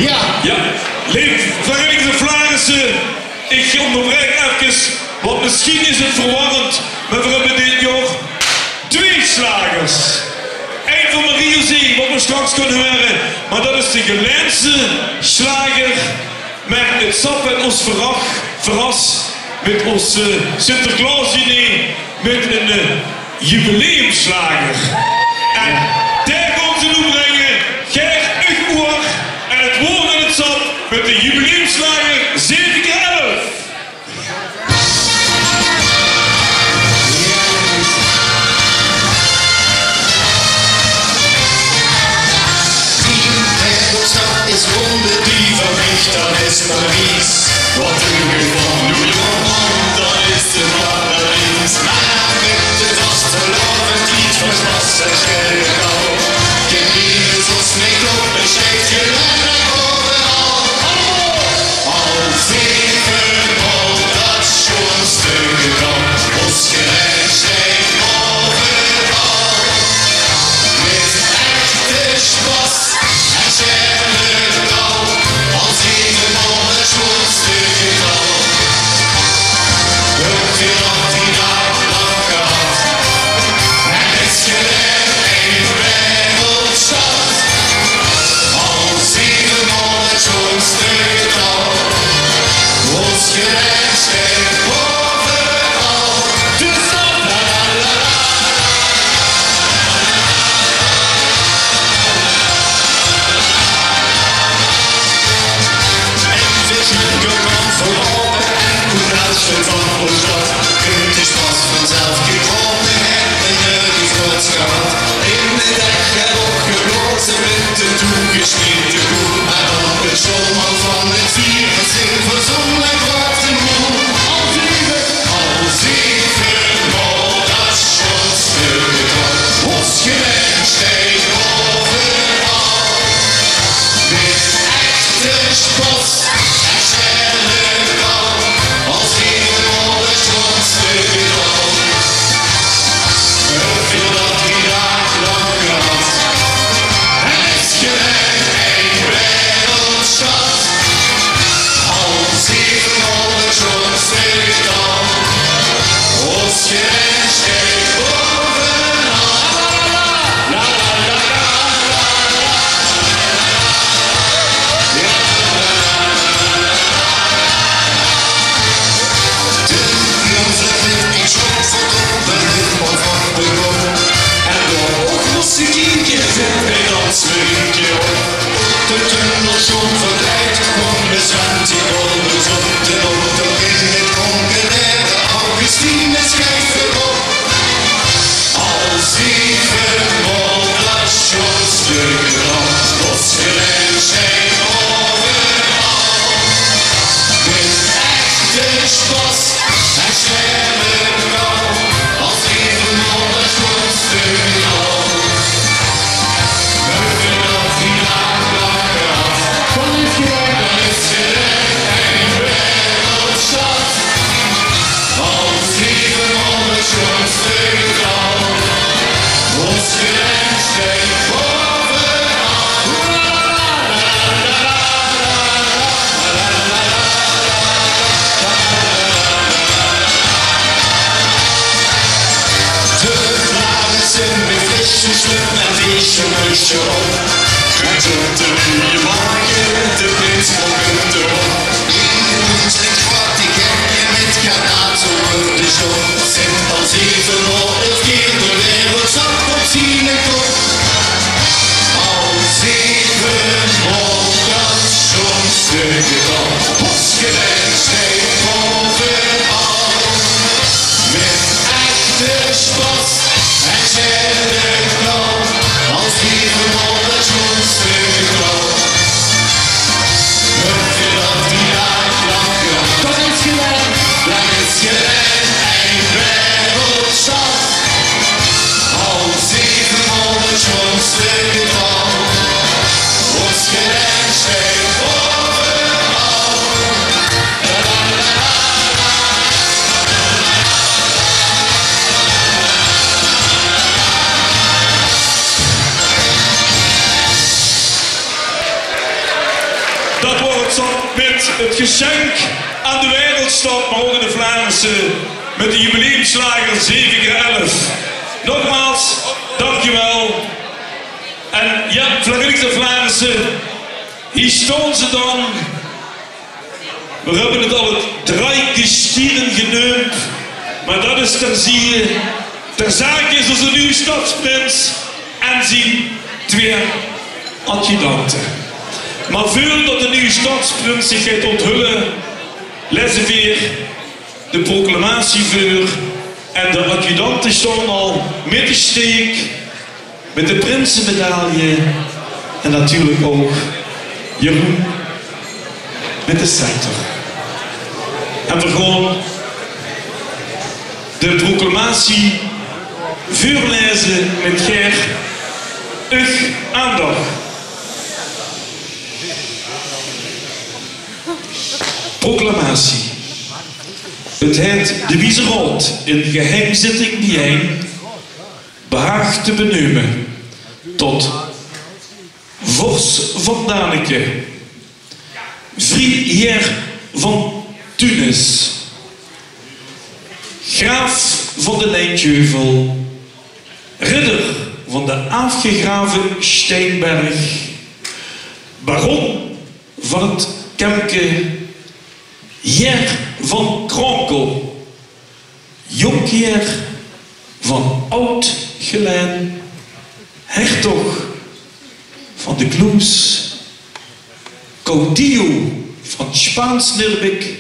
Ja. Ja, lieve Verenigde Vlaamse, ik onderbreek even, want misschien is het verwarrend, maar we hebben dit jaar 2 slagers. Eén van Marie zien, wat we straks kunnen horen, maar dat is de Gelaense slager met het sap en ons verras, met ons Sinterklaas-diner, met een jubileumslager. En daar gaan ze nu brengen, Ger, Ugoor en het woord en het sap met de jubileumslager 7 keer 11. Is Runde, die von mich, dann ist Paris. Wat Hügel von New York, dann ist es Paradies. Maar met het vastelovend lied van Wasserschelgau. Geen liefdes ons niet op, en steekt je lijf overal. Al 700 dat schoonste gedaan. Ons gerecht steekt overal. Met echte spas en schellen. Als even al het schoonste geval. Wilt je nog die dag lang gehad? En is geleerd een Waereldjstad. Als even al het schoonste getal. Ons gerecht steekt overal. Dus dan la la la la. Van ons stad, kunt is pas vanzelf gekomen en nergens wordt gehad. In de dag erop gebrozen met de toegesneden koe. Maar dan het showman van het vier van zin voor zon en grote moe. Al 700 dat schoonste getal. Ons gerecht steekt overal. Met echte spot en schelle gal. Als even al het schoonste getal. Hoeveel dat die dag lang gehad. En is gelijk een Waereldjstad. Als even al het schoonste getal. Ons gerecht steekt overal. La la la la la la. Ja. Ik schrok van de ritme van de kop. En door ook moest ik kieken, en dans weer een keer op. De tunnelschoen verleid, kwam de Santiago zon de auto in het concurrente. Augustine schijf erop. Al 700 schoonste getal. Ons gelijk zijn overal. Met echte spas. En schellen kou, als even al het schoonste getal. Hoeveel dat die dag lang gehad. Dan is gelijk een Waereldjstad. Als even al het schoonste getal. Ons gerecht steekt overal. Met flesjes slip en liefsjpreukje op. Gaat op de Nuuje maken, de Prins mogen erop. In de mond en kwart, die kerkje met granaat over de zon. Zet al 700 keer de Waereldjstad op zien kop. Al 700 schoonste getal. Ons gerecht steekt overal. Met echte spas. En schellen kou, als even al het schoonste getal. Hoeveel dat die dag lang gehad. Waereldjstad met het geschenk aan de Waereldjstad, maar ook in de Vlaamse, met de jubileumslager 7x11. Nogmaals, dankjewel. En ja, vriedig Vlaamse, hier staan ze dan. We hebben het al het draaikestieren genoemd, maar dat is ter zie ter zake is onze nieuwe stadsprins en zien twee adjudante. Maar voordat de nieuwe stadsprins zich gaat onthullen, lezen we de proclamatieveur en de adjudanten staan al met de steek, met de prinsenmedaille en natuurlijk ook Jeroen met de scepter. En we gaan de proclamatie voorlezen met Ger uw aandacht. Proclamatie. Het heeft de Waereldjstad in geheimzitting bijeen behaagd te benoemen tot vorst van Daneke, vriedig van Tunis, graaf van de Lijntjeuvel, ridder van de afgegraven Steenberg, baron van het Kemke, heer van Kronkel, jonkheer van Oud-Gelaen, hertog van de Kloes, caudillo van Spaans-Nirbik,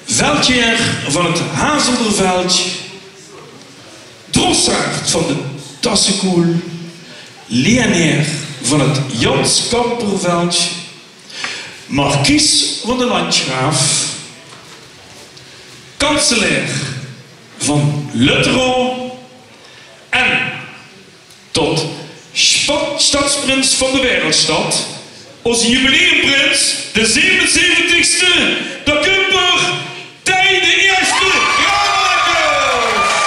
veldheer van het Hazelderveldje, drossaard van de Tassenkoel, leerneer van het Janskamperveldje, markies van de Landgraaf, kanselier van Lutteron en tot stadsprins van de Waereldjstad, onze jubileumprins, de 77ste, de Kumper, Tij de Eerste, Ramakers!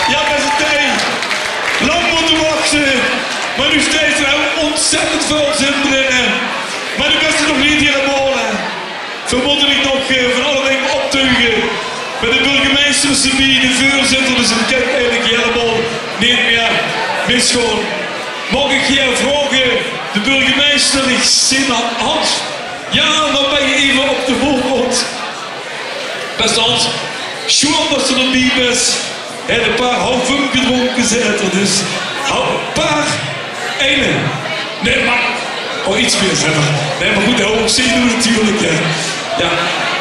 Ja, beste Tij, lang moeten wachten, maar nu steeds wel ontzettend veel zin brengen. Maar de beste nog niet helemaal. Vermoedelijk nog van alle dingen optuigen. Bij de burgemeesters die de voorzitter, dus het kent eigenlijk helemaal niet meer misgaan. Mag ik hier vragen, de burgemeester, ik zie dat Hans. Ja, dan ben je even op de voorgrond. Beste Hans, schoon dat ze er niet best. Hij heeft een paar halven gedronken zetten, dus een paar eine. Nee, maar oh, iets meer verder. Nee, maar goed, de hoop zien we natuurlijk. Ja. Ja,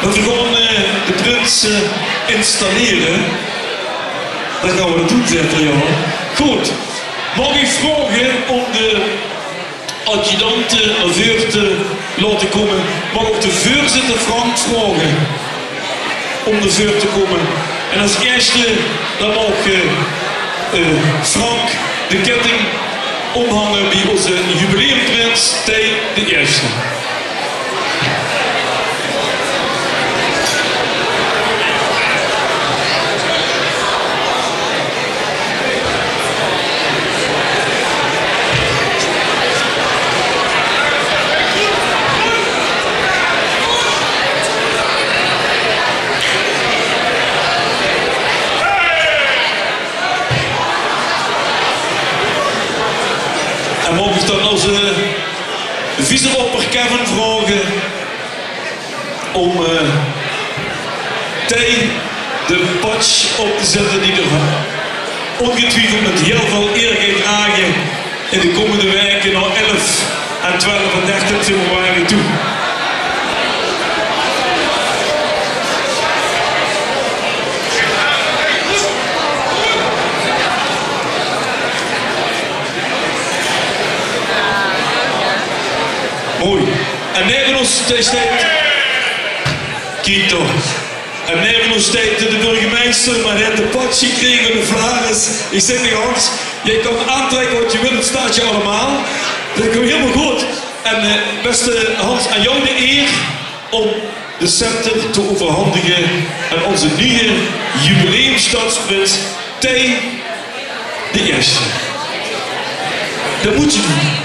dat we gewoon de prins installeren. Dat gaan we doen, zetten, jongen. Goed. Mag ik vragen om de adjudante naar veur te laten komen? Mag ik de voorzitter Frank vragen om de veur te komen? En als eerste dan mag Frank de ketting omhangen bij onze jubileumprins Tij de Eerste. En mogen we dan onze viceopper Kevin vragen om Tij de patch op te zetten die er ongetwijfeld met heel veel eer gaat dragen in de komende weken naar 11 en 12 en 13 februari toe. Mooi. En neben ons staat, kijk toch, en neben ons staat de burgemeester, maar hij heeft de patje gekregen van de Vlaanders. Ik zeg tegen Hans, je kan aantrekken wat je wil, het staat je allemaal. Dat komt helemaal goed. En beste Hans, aan jou de eer om de scepter te overhandigen aan onze nieuwe jubileumsjtadsprins, twee, de eerste. Dat moet je doen.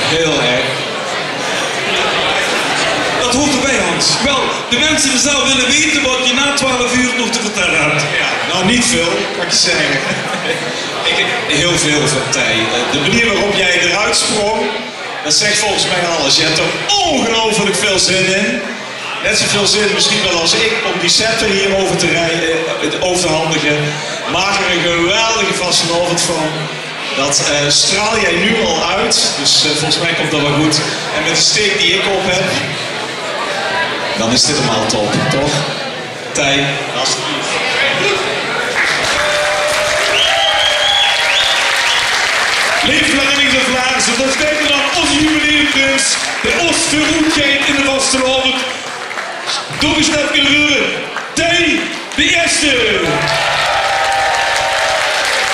Heel erg. Dat hoort erbij, Hans. Wel, de mensen in de zaal willen weten wat je na 12 uur nog te vertellen hebt. Ja, nou niet veel, kan ik je zeggen. Ik heb heel veel van Tij. De manier waarop jij eruit sprong, dat zegt volgens mij alles. Je hebt er ongelooflijk veel zin in. Net zoveel zin misschien wel als ik om die scepter hier over te handigen. Maak er een geweldige vastenavond van. Dat straal jij nu al uit, dus volgens mij komt dat wel goed. En met de steek die ik op heb, dan is dit helemaal top, toch? Tij, alsjeblieft. Leef Vlamingen en Vlaamse, dat betekent dan onze jubileumprins, de os verroetgeet in de vastenavond. Doorgesteld kunnen horen, Tij, de eerste.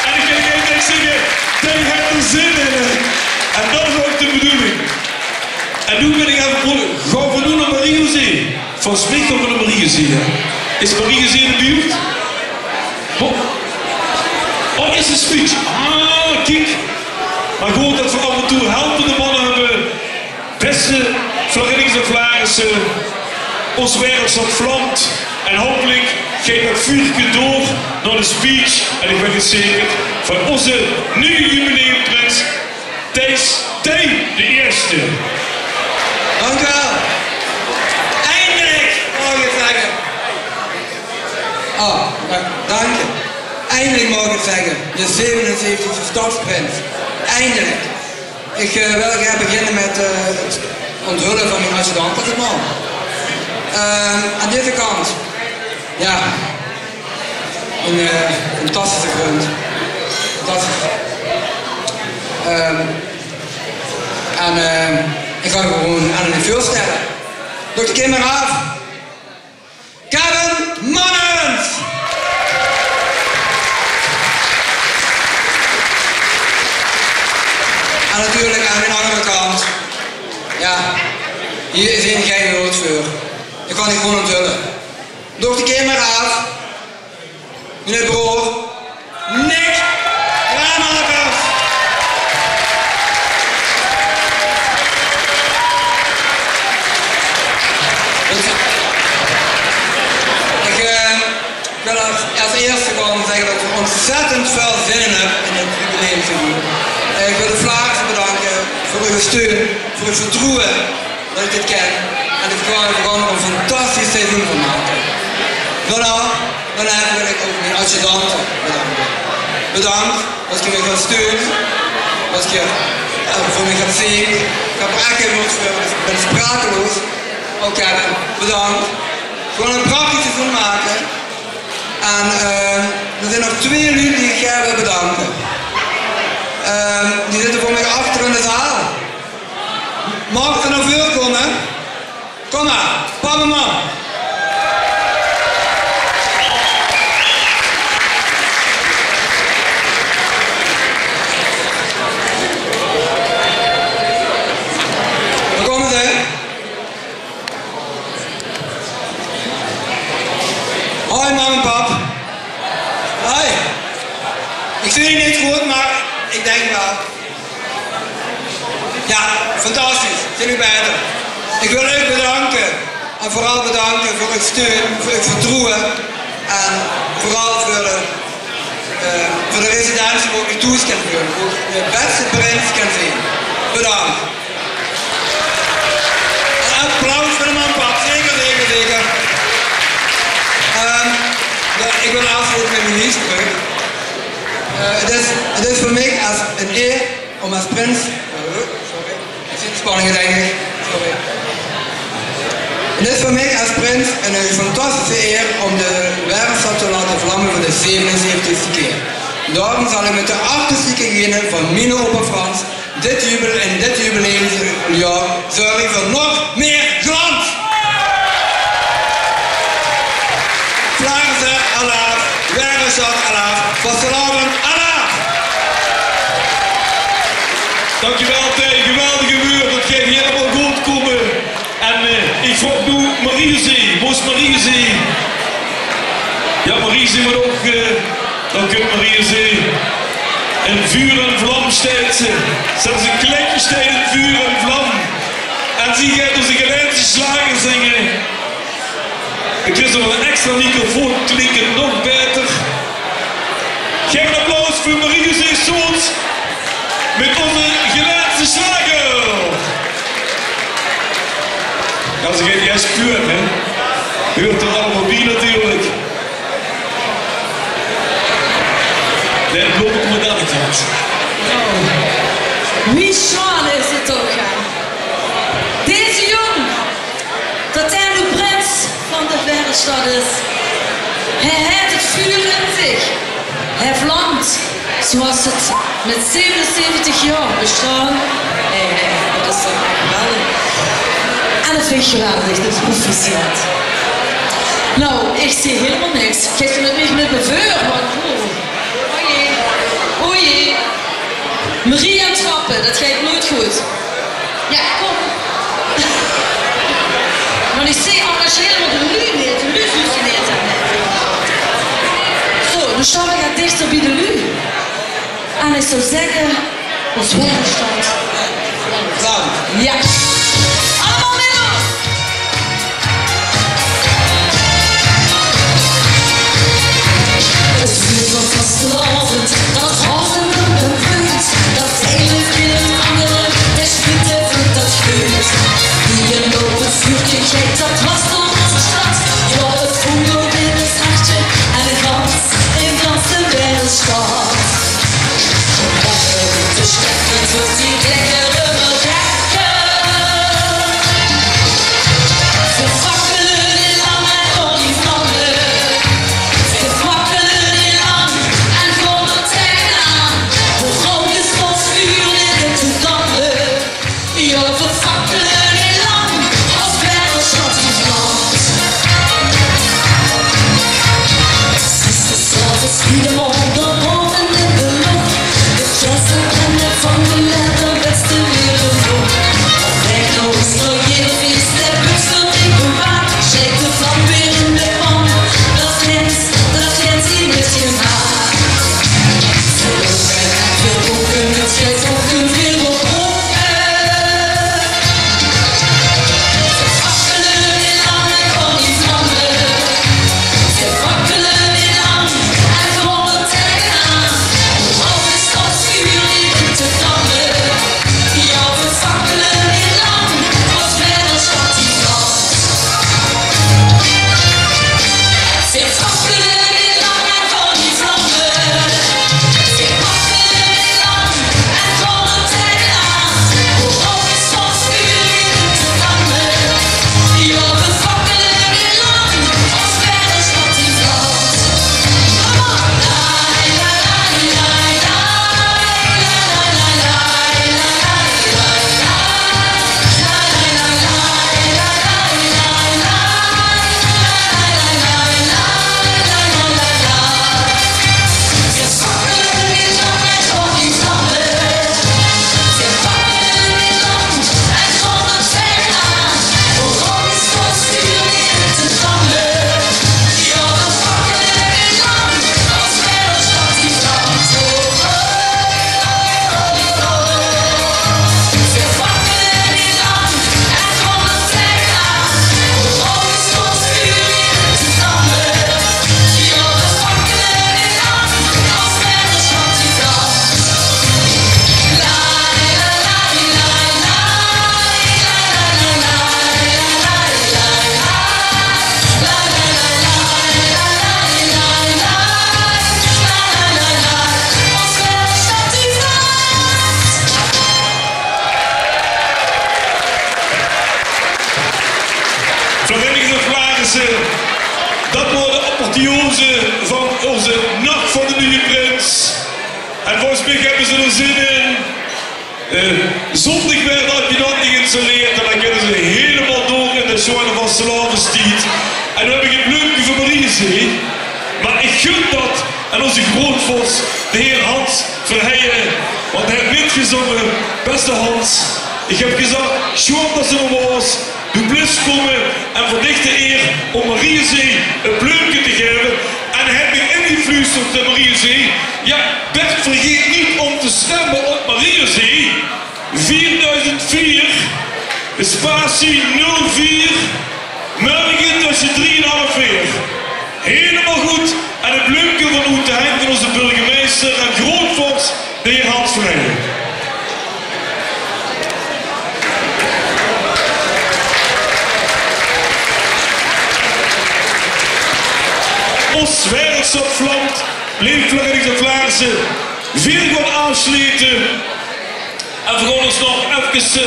En ik kan even niks zeggen, Tij heeft er zin in. En dat is ook de bedoeling. En nu ben ik even gaan we nu naar Mariezee. Volgens mij gaan we naar Mariezee. Is Mariezee in de buurt? Oh, is een speech. Ah, kijk. Maar goed dat we af en toe helpende mannen hebben. Beste Vlamingen en Vlaamse. Ons Waereldjstad vlamt. En hopelijk geeft dat vuurtje door naar de speech. En ik ben verzekerd van onze nieuwe jubileumprins. Tij, de eerste. Dank u wel. Eindelijk, mag ik zeggen. Ah, dank je. Eindelijk mag ik zeggen. De 77e stadsprins. Eindelijk. Ik wil graag beginnen met het onthullen van mijn adjudante, man. Aan deze kant. Ja. Een fantastische grond. Fantastisch. Ik ga gewoon aan de veur stellen. Door de kinderen af. Kevin Mannens! En natuurlijk aan mijn andere kant. Ja, hier is een geen noodveur. Ik kan niet gewoon onthullen. Door de kinderen af. Meneer broer. Niks! Ramakers! Ik wil als eerste gewoon zeggen dat ik ontzettend veel zin in heb in het jubileumseizoen. Ik wil de Vlaamse bedanken voor uw steun, voor het vertrouwen dat ik dit ken. En dat ik gewoon een fantastisch seizoen van maken. Daarna wil ik ook mijn adjudante bedanken. Bedankt dat je mij gaat steunen, dat je voor mij gaat zien. Ik heb er echt geen woord voor, dus ik ben sprakeloos. Ook Kevin, bedankt. Gewoon een prachtig seizoen maken. En er zijn nog 2 lieden die ik graag wil bedanken. Die zitten voor mij achter in de zaal. Mag er naar voren komen? Kom maar, papa man. Waar komen ze? Hoi mam en pap. Hoi. Ik zie je niet goed, maar ik denk wel. Ja, fantastisch. Zie je beter. Ik wil u bedanken. En vooral bedanken voor uw steun, voor uw vertrouwen. En vooral voor de residentie waar ik toe kan doen. Voor de beste prins kan zien. Bedankt. Een applaus voor de man pap. Zeker, zeker, zeker. Ik wil afsluiten met mijn liefsjpreuk. Het is voor mij als een eer om als prins. Sorry, ik zie de spanningen denk ik. Sorry. Het is voor mij als prins een fantastische eer om de Waereldjstad te laten vlammen voor de 77e keer. Daarom zal ik met de artistieke genen van mijn opa Frans in dit jubileumsjaar zorgen voor nog meer glans. Franse Alaaf, Waereldjstad Alaaf, oavend Alaaf. Dank Mariezee. Ja, Mariezee moet ook, dan kunt Mariezee. En vuur en vlam steeds ze. Zelfs een kleintje steeds in vuur en vlam. En zie jij dus de Gelaense slagen zingen. Ik wist nog een extra microfoon, klinkt het nog beter. Geef een applaus voor Mariezee Soort. Met onze Gelaense slager. Ja, ze geeft jij spuren, hè. Je hoort er allemaal wie natuurlijk. Nee, het loopt me dan niet uit. Wie schade is het toch, hè? Deze jongen, dat hij de prins van de Waereldjstad is. Hij heeft het vuur in zich. Hij vlamt, zoals het met 77 jaar bestaan. Dat is toch echt geweldig. En dat vind ik geweldig, dat proficiat. Nou, ik zie helemaal niks. Kijk je met mij met mijn veur, man. O jee. Marie aan het trappen, dat gaat nooit goed. Ja, kom. Maar ik zie engageren met de lu niet. De lu functioneert dan niet. Zo, dan staan we gaan dichter bij de lu. En ik zou zeggen, ons Waereldjstad. Ja. Allemaal mee op! Het vuur van vastelavond, dat hazen op een punt. Dat ene viel het andere, der sputte vloed dat vuurt. Hier loopt het vuurtje gek, dat was toch onze stad. Ja, het voelde in het hartje en het was in ganse Waereldjstad. De stekker wordt die lekkere melkje. Ze fakkelen in lang en oliflanten. Ze fakkelen in lang en komen tegenaan. Hoe groot is ons vuur in het toestanden? Ja, we fakkelen in lang als Waereldjstad is brand. Ze straat is iedereen boven in de lucht. De klassen rennen van de letter beste wereld voor. Werkloos is de buksel in bewaard. Steekt de vlam weer in de pan. Dat glens in het gemaakt. Ze lopen en veel boeken, het schijnt ook een wereldboeken. Ze fakkelen in lang en oliflanten. Ze fakkelen in lang en komen tegenaan. Hoe hoog is dat vuur in te branden? Ja, we fakkelen in lang als Waereldjstad die brandt. Ze fakkelen in lang en oliflanten. Ze fakkelen in lang en komen tegenaan. Hoe hoog is dat vuur in te branden? Ja, we fakkelen in lang als Waereldjstad die brandt. Kom op! Verenigde Vlaamse, dat wordt de apotheose van onze Nach van de Nuuje Prins. En volgens mij hebben ze er zin in. Zondag werd adjudante geïnstalleerd en dan kunnen ze helemaal door in de zone van slavenstijd. En dan heb ik het leuke voor Mariezee. Maar ik gun dat aan onze grootvos, de heer Hans Verheijen. Want hij heeft niet gezongen, beste Hans. Ik heb gezegd, schoon dat ze er was. doubles komen en verdichte eer om Mariezee een bleumke te geven. En heb ik ingefluisterd de Mariezee. Ja, Bert, vergeet niet om te stemmen op Mariezee. 4004, spatie 04, morgen tussen 3 en half 4. Helemaal goed. En het bleumke van Oete Henk van onze burgemeester en grootvorst, de heer Hans Vrijding. Ons Waereldjstad vlamt, leefvlaggen de Vlaarse, veel gaan aansluiten. En we gaan ons nog even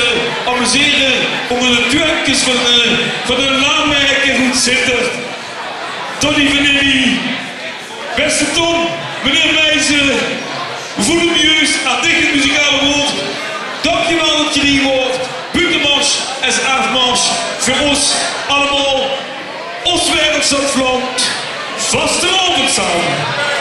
amuseren onder de tweetjes van de Ramakers goed zitten. Tony van Nilly, beste Tom, meneer Meijzen, we voelen hem juist aan dicht het muzikale woord. Dankjewel dat je hier wordt. Buitenmars en afmars voor ons allemaal. Ons Waereldjstad vlamt. Vastelavond samen.